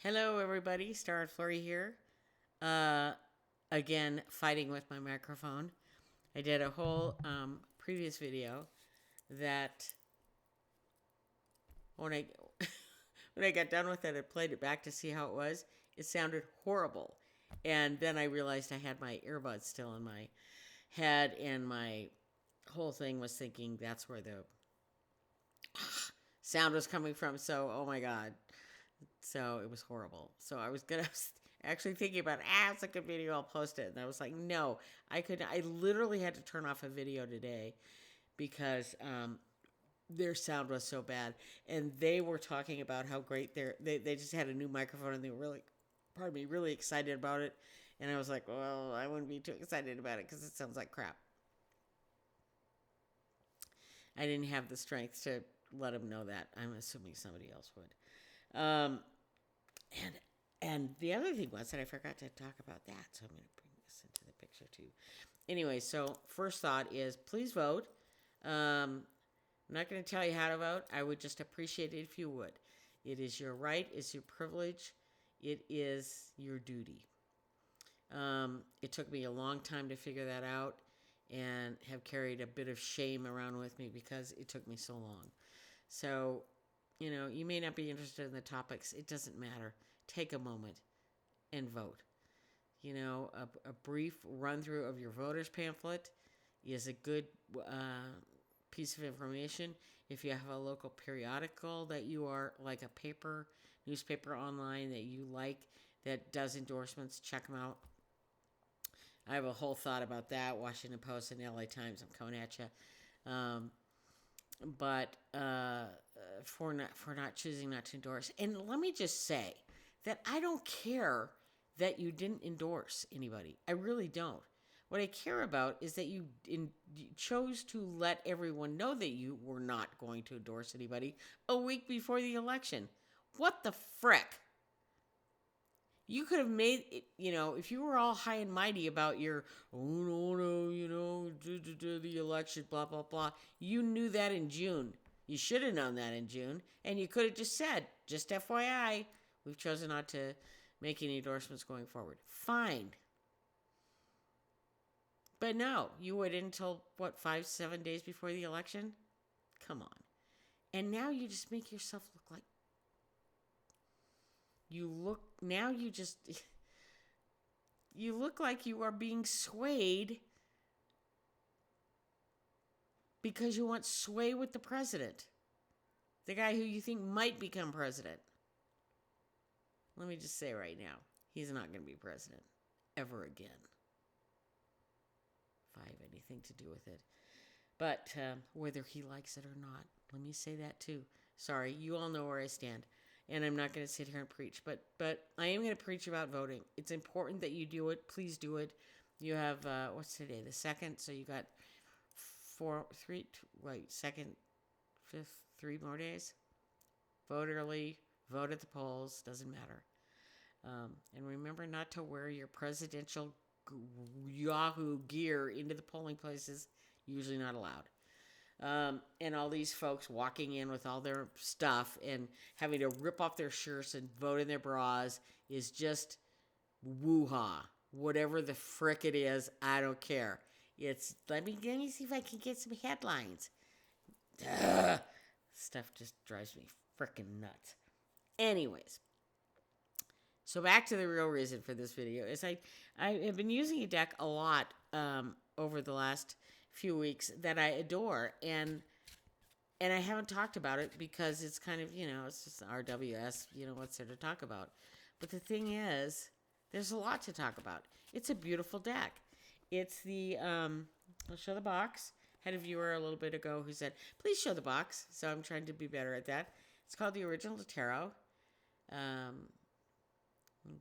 Hello, everybody. Star and Flurry here. Uh, again, fighting with my microphone. I did a whole previous video that when I when I got done with it, I played it back to see how it was. It sounded horrible, and then I realized I had my earbuds still in my head, and my whole thing was thinking that's where the sound was coming from. So, oh my god, so it was horrible. So I was gonna actually thinking about it's a good video, I'll post it. And I was like, no, I literally had to turn off a video today because their sound was so bad. And they were talking about how great they just had a new microphone and they were really, pardon me, really excited about it. And I was like, well, I wouldn't be too excited about it because it sounds like crap. I didn't have the strength to let them know that. I'm assuming somebody else would. And and the other thing was that I forgot to talk about that, so I'm going to bring this into the picture too. Anyway, so first thought is please vote. I'm not going to tell you how to vote. I would just appreciate it if you would. It is your right, it's your privilege, it is your duty. It took me a long time to figure that out and have carried a bit of shame around with me because it took me so long. So, you may not be interested in the topics. It doesn't matter. Take a moment and vote. A brief run through of your voters pamphlet is a good piece of information. If you have a local periodical that you are, like a newspaper online that you like that does endorsements, check them out. I have a whole thought about that. Washington Post and LA Times, I'm coming at you. But for not choosing not to endorse. And let me just say that I don't care that you didn't endorse anybody. I really don't. What I care about is that you chose to let everyone know that you were not going to endorse anybody a week before the election. What the frick? You could have made it, if you were all high and mighty about your, oh no, the election, blah, blah, blah. You knew that in June. You should have known that in June. And you could have just said, just FYI, we've chosen not to make any endorsements going forward. Fine. But no, you waited until, 5, 7 days before the election? Come on. And now you just make yourself look like you look like you are being swayed because you want sway with the president, the guy who you think might become president. Let me just say right now, he's not going to be president ever again, if I have anything to do with it. But whether he likes it or not, let me say that too. Sorry, you all know where I stand. And I'm not going to sit here and preach, but I am going to preach about voting. It's important that you do it. Please do it. You have what's today? The 2nd. So you got 2nd, 5th, 3 more days. Vote early. Vote at the polls. Doesn't matter. And remember not to wear your presidential Yahoo gear into the polling places. Usually not allowed. And all these folks walking in with all their stuff and having to rip off their shirts and vote in their bras is just woo-ha. Whatever the frick it is, I don't care. It's, let me see if I can get some headlines. Ugh. Stuff just drives me frickin' nuts. Anyways, so back to the real reason for this video is I have been using a deck a lot over the last few weeks that I adore, and I haven't talked about it because it's kind of, it's just RWS, what's there to talk about. But the thing is, there's a lot to talk about. It's a beautiful deck. It's the I'll show the box. Had a viewer a little bit ago who said, please show the box. So I'm trying to be better at that. It's called the Original Tarot.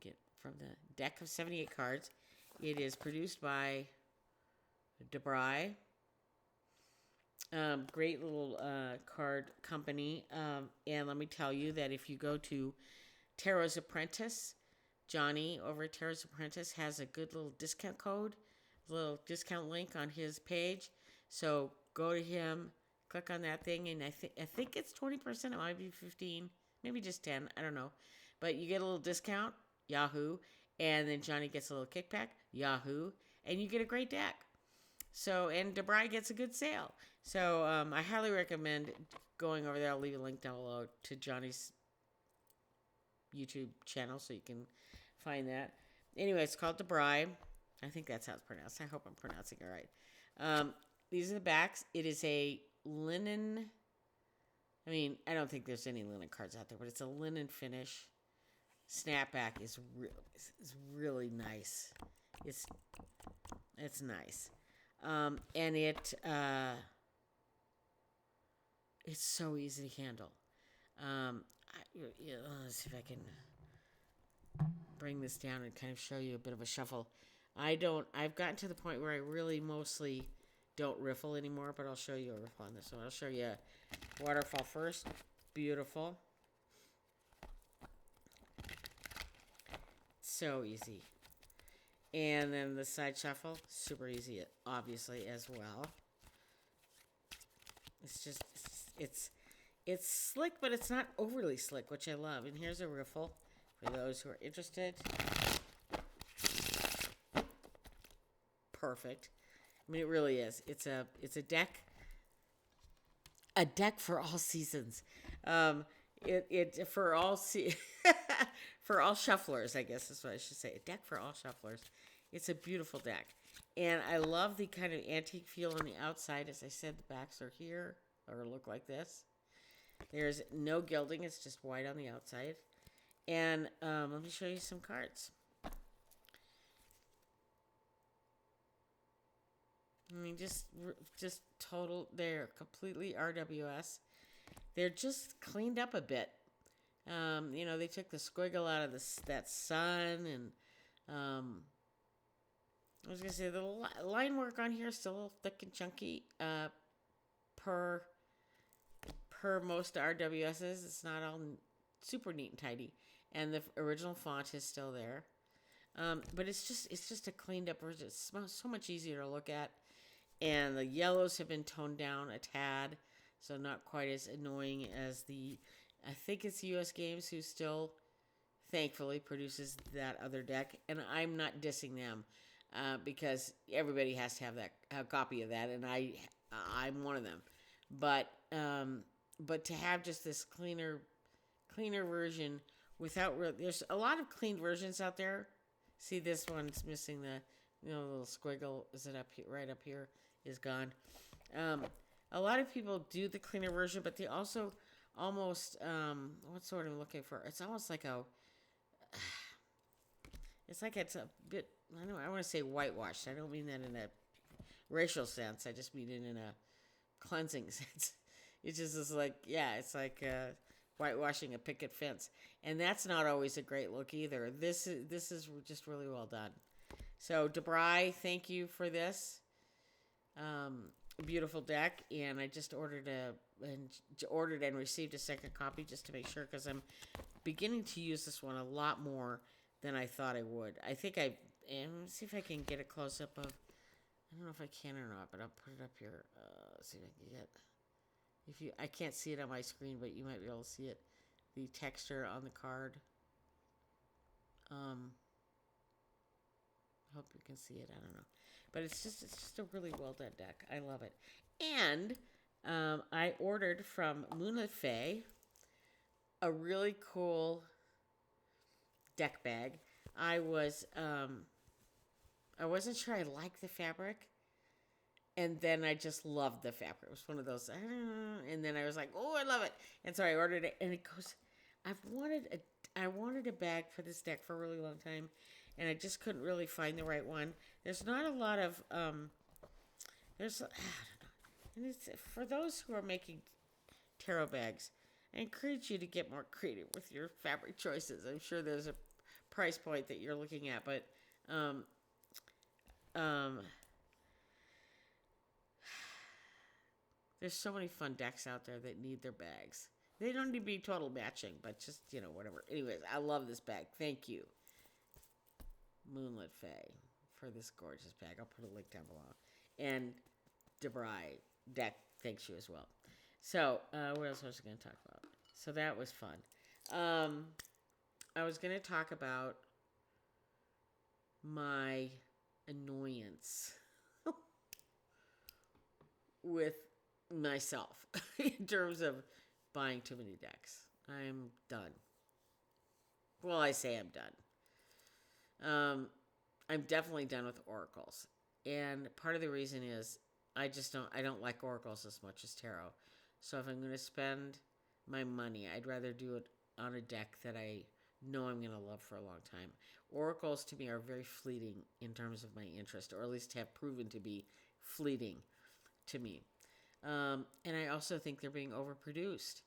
Get from the deck of 78 cards. It is produced by DaBrigh. Great little card company. And let me tell you that if you go to Tarot's Apprentice, Johnny over at Tarot's Apprentice has a good little discount code, little discount link on his page. So go to him, click on that thing, and I think it's 20%. It might be 15, maybe just 10. I don't know. But you get a little discount, Yahoo, and then Johnny gets a little kickback, Yahoo, and you get a great deck. So, and DaBrigh gets a good sale. So, I highly recommend going over there. I'll leave a link down below to Johnny's YouTube channel so you can find that. Anyway, it's called DaBrigh. I think that's how it's pronounced. I hope I'm pronouncing it right. These are the backs. It is a linen. I mean, I don't think there's any linen cards out there, but it's a linen finish. Snapback is really nice. It's nice. And it's so easy to handle. Let's see if I can bring this down and kind of show you a bit of a shuffle. I've gotten to the point where I really mostly don't riffle anymore, but I'll show you a riffle on this one. I'll show you a waterfall first. Beautiful. So easy. And then the side shuffle, super easy, obviously, as well. It's slick, but it's not overly slick, which I love. And here's a riffle for those who are interested. Perfect. I mean, it really is. It's a deck for all seasons. For all for all shufflers, I guess is what I should say. A deck for all shufflers. It's a beautiful deck, and I love the kind of antique feel on the outside. As I said, the backs are here or look like this. There's no gilding; it's just white on the outside. And let me show you some cards. I mean, just total. They're completely RWS. They're just cleaned up a bit. They took the squiggle out of that sun, and I was gonna say the line work on here is still a little thick and chunky. Per most RWSs, it's not all super neat and tidy, and the original font is still there. But it's just a cleaned up version. It's so much easier to look at, and the yellows have been toned down a tad, so not quite as annoying as I think it's US Games who still, thankfully, produces that other deck, and I'm not dissing them, because everybody has to have a copy of that, and I'm one of them. But to have just this cleaner version without there's a lot of clean versions out there. See, this one's missing the little squiggle. Is it up here? Right up here is gone. A lot of people do the cleaner version, but they also almost what's the word I'm looking for? It's almost like it's a bit. I want to say whitewashed. I don't mean that in a racial sense. I just mean it in a cleansing sense. It just is like, it's like whitewashing a picket fence, and that's not always a great look either. This is just really well done. So DaBrigh, thank you for this beautiful deck, and I just ordered and received a second copy just to make sure, because I'm beginning to use this one a lot more than I thought I would. I think let's see if I can get a close up of. I don't know if I can or not, but I'll put it up here. Let's see if I can get. I can't see it on my screen, but you might be able to see it. The texture on the card. I hope you can see it. I don't know, but it's just a really well done deck. I love it. And I ordered from Moonlit Fae a really cool deck bag. I wasn't sure I liked the fabric, and then I just loved the fabric. It was one of those, and then I was like, oh, I love it. And so I ordered it, and it goes, I wanted a bag for this deck for a really long time, and I just couldn't really find the right one. There's not a lot of, I don't know. And it's for those who are making tarot bags, I encourage you to get more creative with your fabric choices. I'm sure there's a price point that you're looking at, but there's so many fun decks out there that need their bags. They don't need to be total matching, but just, whatever. Anyways, I love this bag. Thank you, Moonlit Fae, for this gorgeous bag. I'll put a link down below. And DaBrigh deck, thanks you as well. So, what else was I going to talk about? So that was fun. I was going to talk about my annoyance with myself in terms of buying too many decks. I'm done. Well, I say I'm done. I'm definitely done with oracles. And part of the reason is I don't like oracles as much as tarot. So if I'm going to spend my money, I'd rather do it on a deck that I know I'm going to love for a long time. Oracles to me are very fleeting in terms of my interest, or at least have proven to be fleeting to me. And I also think they're being overproduced.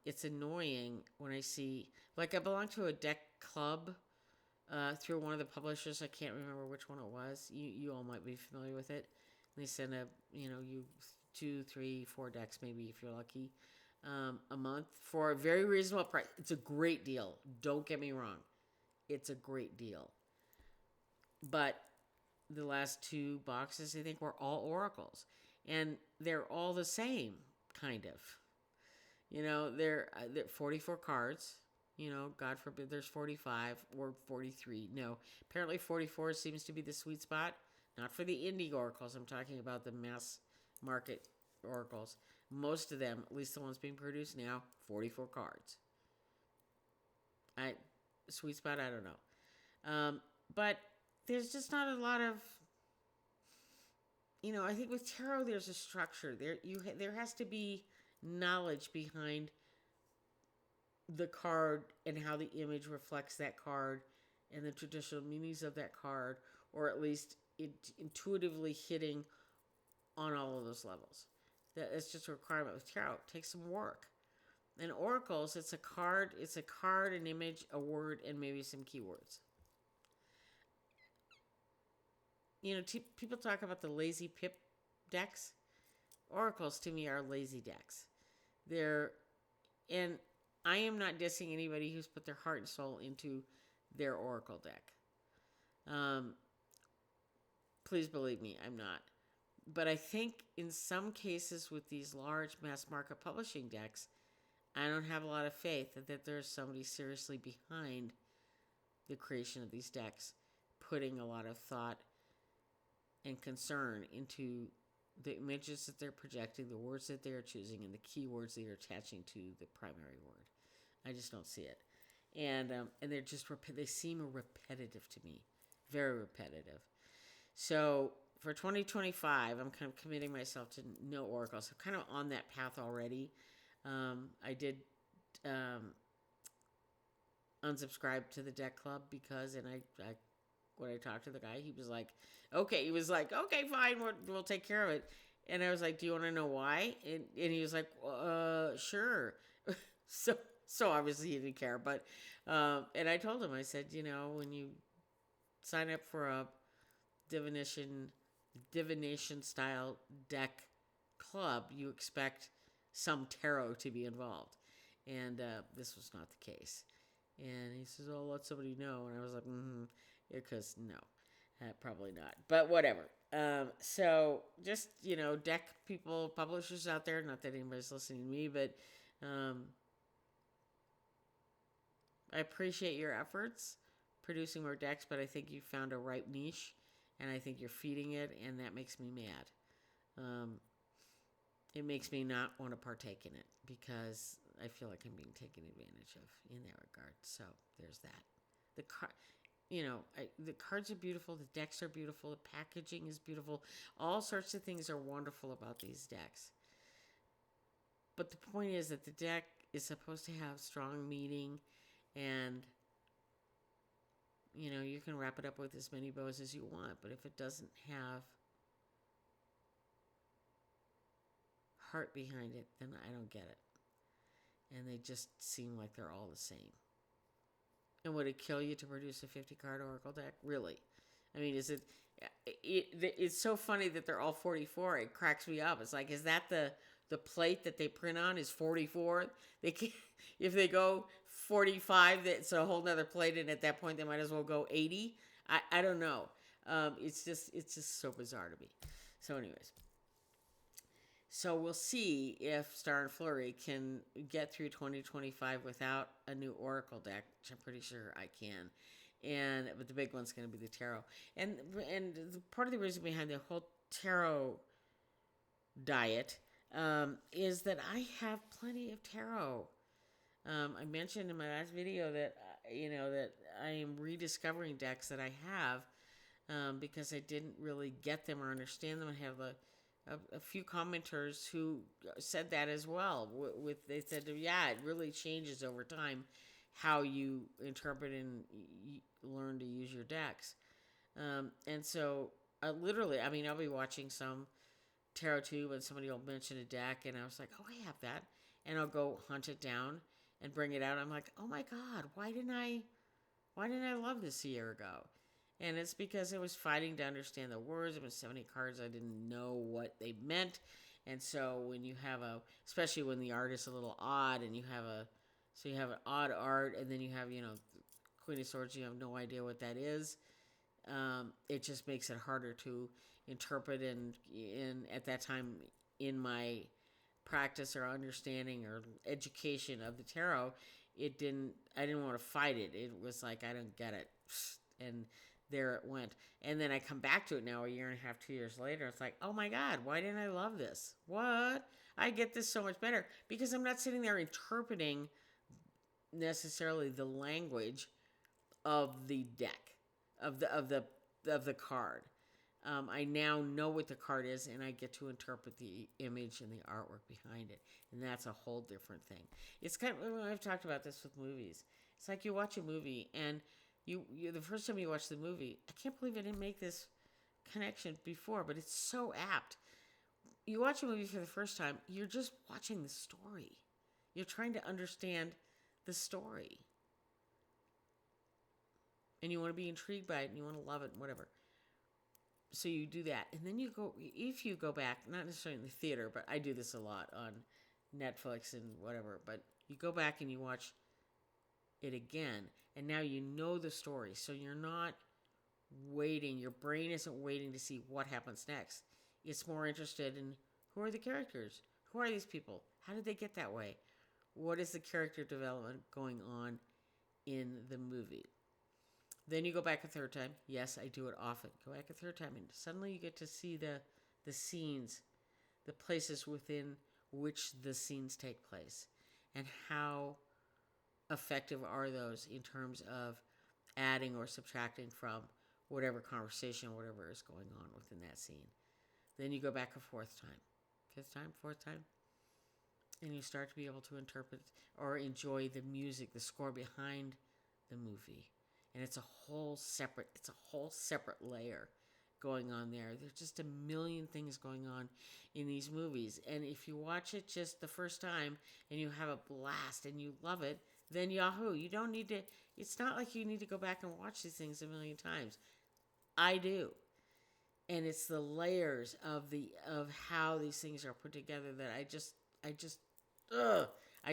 It's annoying when I see, like, I belong to a deck club through one of the publishers. I can't remember which one it was. You all might be familiar with it. And they send you 2, 3, 4 decks maybe if you're lucky a month for a very reasonable price. It's a great deal. Don't get me wrong. It's a great deal. But the last 2 boxes, I think, were all oracles. And they're all the same, kind of. They're 44 cards. God forbid there's 45 or 43. No, apparently 44 seems to be the sweet spot. Not for the indie oracles. I'm talking about the mass market oracles. Most of them, at least the ones being produced now, 44 cards. Sweet spot, I don't know. But there's just not a lot of, I think with tarot there's a structure. There has to be knowledge behind the card and how the image reflects that card and the traditional meanings of that card, or at least intuitively hitting on all of those levels. That's just a requirement with tarot. It takes some work. And oracles, it's a card, an image, a word, and maybe some keywords. People talk about the lazy pip decks. Oracles to me are lazy decks. And I am not dissing anybody who's put their heart and soul into their oracle deck. Please believe me, I'm not. But I think in some cases with these large mass market publishing decks, I don't have a lot of faith that there's somebody seriously behind the creation of these decks, putting a lot of thought and concern into the images that they're projecting, the words that they're choosing, and the keywords they're attaching to the primary word. I just don't see it. And they're just, they seem repetitive to me, very repetitive. So for 2025, I'm kind of committing myself to no oracles. I'm kind of on that path already. I did unsubscribe to the deck club because, when I talked to the guy, he was like, okay, fine, we'll take care of it. And I was like, do you want to know why? And he was like, sure. So obviously he didn't care. But, and I told him, I said, when you sign up for a divination style deck club, you expect some tarot to be involved. And this was not the case. And he says, oh, let somebody know. And I was like, because no, probably not. But whatever. So just, deck people, publishers out there, not that anybody's listening to me, but I appreciate your efforts producing more decks, but I think you found a ripe niche, and I think you're feeding it, and that makes me mad. It makes me not want to partake in it because I feel like I'm being taken advantage of in that regard. So there's that. The cards are beautiful. The decks are beautiful. The packaging is beautiful. All sorts of things are wonderful about these decks. But the point is that the deck is supposed to have strong meaning, and you can wrap it up with as many bows as you want, but if it doesn't have heart behind it, then I don't get it. And they just seem like they're all the same. And would it kill you to produce a 50-card oracle deck? Really? I mean, is it? It's so funny that they're all 44. It cracks me up. It's like, is that the plate that they print on is 44? They can't, if they go 45, that's a whole nother plate, and at that point they might as well go 80. I don't know. It's just so bizarre to me. So anyways. So we'll see if Star and Flurry can get through 2025 without a new Oracle deck, which I'm pretty sure I can. But the big one's going to be the tarot. And part of the reason behind the whole tarot diet is that I have plenty of tarot. I mentioned in my last video that that I am rediscovering decks that I have because I didn't really get them or understand them. I have a few commenters who said that as well. They said, yeah, it really changes over time how you interpret and learn to use your decks. And so, literally, I mean, I'll be watching some tarot tube and somebody will mention a deck, and I was like, oh, I have that, and I'll go hunt it down and bring it out. I'm like, oh my god, why didn't I love this a year ago? And it's because I was fighting to understand the words. It was so many cards I didn't know what they meant. And so when you have especially when the art is a little odd, and you have an odd art, and then you have, Queen of Swords, you have no idea what that is. It just makes it harder to interpret. And at that time in my practice or understanding or education of the tarot, I didn't want to fight it. It was like, I don't get it. And there it went. And then I come back to it now a year and a half, 2 years later. It's like, oh my God, why didn't I love this? What? I get this so much better because I'm not sitting there interpreting necessarily the language of the deck, of the card. I now know what the card is, and I get to interpret the image and the artwork behind it, and that's a whole different thing. It's kind of, I've talked about this with movies. It's like you watch a movie, and you the first time you watch the movie, I can't believe I didn't make this connection before, but it's so apt. You watch a movie for the first time, you're just watching the story. You're trying to understand the story. And you want to be intrigued by it, and you want to love it, and whatever. So you do that. And then if you go back, not necessarily in the theater, but I do this a lot on Netflix and whatever, but you go back and you watch it again, and now you know the story. So you're not waiting. Your brain isn't waiting to see what happens next. It's more interested in who are the characters? Who are these people? How did they get that way? What is the character development going on in the movie? Then you go back a third time. Yes, I do it often. Go back a third time, and suddenly you get to see the scenes, the places within which the scenes take place, and how effective are those in terms of adding or subtracting from whatever conversation, whatever is going on within that scene. Then you go back a fourth time, fifth time, fourth time, and you start to be able to interpret or enjoy the music, the score behind the movie. And it's a whole separate layer going on there. There's just a million things going on in these movies. And if you watch it just the first time and you have a blast and you love it, then yahoo, you don't need to, it's not like you need to go back and watch these things a million times. I do. And it's the layers of how these things are put together that I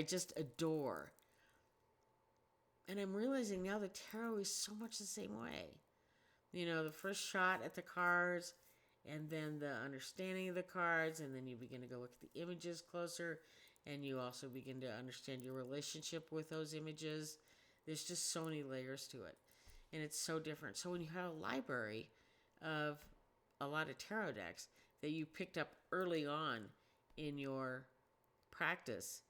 just adore. And I'm realizing now that tarot is so much the same way. The first shot at the cards, and then the understanding of the cards, and then you begin to go look at the images closer, and you also begin to understand your relationship with those images. There's just so many layers to it, and it's so different. So when you have a library of a lot of tarot decks that you picked up early on in your practice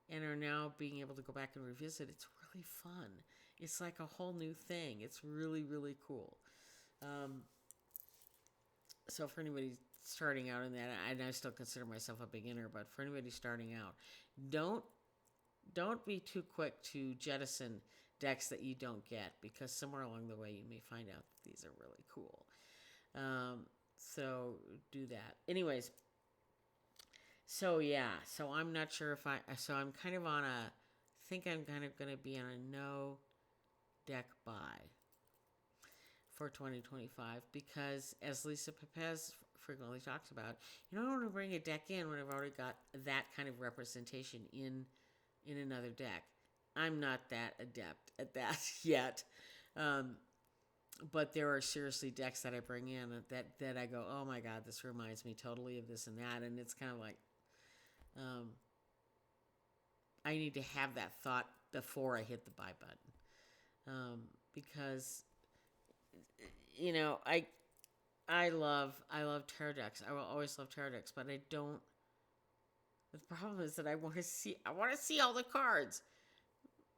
and are now being able to go back and revisit, it's really fun. It's like a whole new thing. It's really, really cool. So for anybody starting out in that, I still consider myself a beginner, but for anybody starting out, don't be too quick to jettison decks that you don't get, because somewhere along the way you may find out that these are really cool. So do that. Anyways, so I'm not sure so I'm kind of on think I'm kind of going to be on a no deck buy for 2025, because as Lisa Pepez frequently talks about, you don't want to bring a deck in when I've already got that kind of representation in another deck. I'm not that adept at that yet. But there are seriously decks that I bring in that I go, oh my God, this reminds me totally of this and that. And it's kind of like, Um, I need to have that thought before I hit the buy button. Because I love tarot decks. I will always love tarot decks, but I don't. The problem is that I want to see all the cards.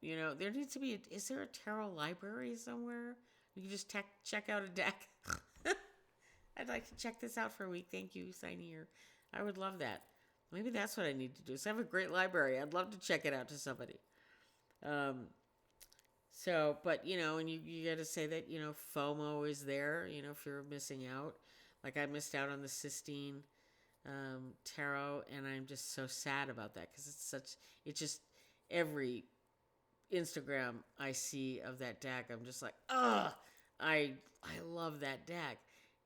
There needs to be. Is there a tarot library somewhere? You can just check out a deck. I'd like to check this out for a week. Thank you, sign here. I would love that. Maybe that's what I need to do. So I have a great library. I'd love to check it out to somebody. Um, but and you got to say that FOMO is there. Fear of missing out. Like I missed out on the Sistine tarot, and I'm just so sad about that because it's just every Instagram I see of that deck, I'm just like, ugh, I love that deck,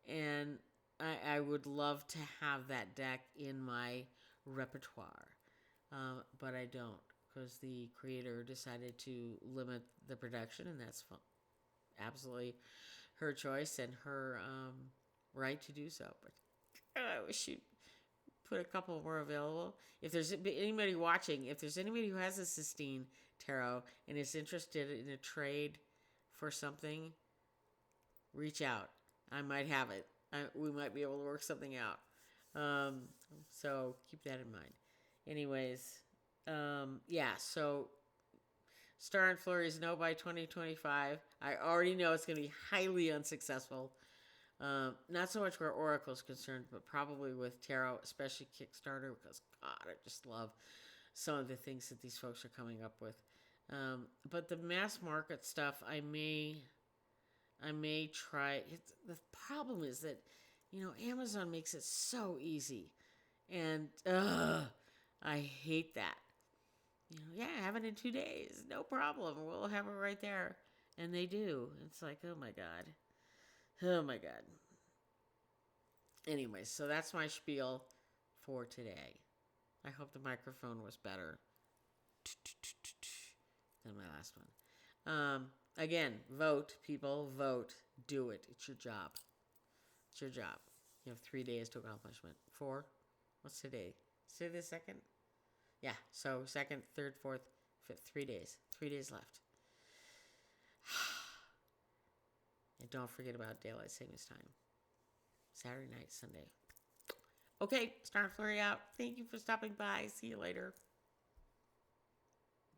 and I would love to have that deck in my repertoire, but I don't because the creator decided to limit the production, and that's absolutely her choice and her right to do so. But I wish she'd put a couple more available. If there's anybody watching, if there's anybody who has a Sistine tarot and is interested in a trade for something, reach out. I might have it. We might be able to work something out. So keep that in mind. Anyways, so Star and Flurries no by 2025. I already know it's going to be highly unsuccessful. Not so much where Oracle's concerned, but probably with tarot, especially Kickstarter, because God, I just love some of the things that these folks are coming up with. But the mass market stuff, I may try. The problem is that Amazon makes it so easy, and I hate that. Have it in 2 days, no problem. We'll have it right there, and they do. It's like, oh my god. Oh my god. Anyway, so that's my spiel for today. I hope the microphone was better than my last one. Again, vote, people, vote. Do it. It's your job. It's your job. You have 3 days to accomplishment. 4? What's today? Is today the 2nd? Yeah, so 2nd, 3rd, 4th, 5th. 3 days. 3 days left. And don't forget about daylight savings time. Saturday night, Sunday. Okay, Star and Flurry out. Thank you for stopping by. See you later.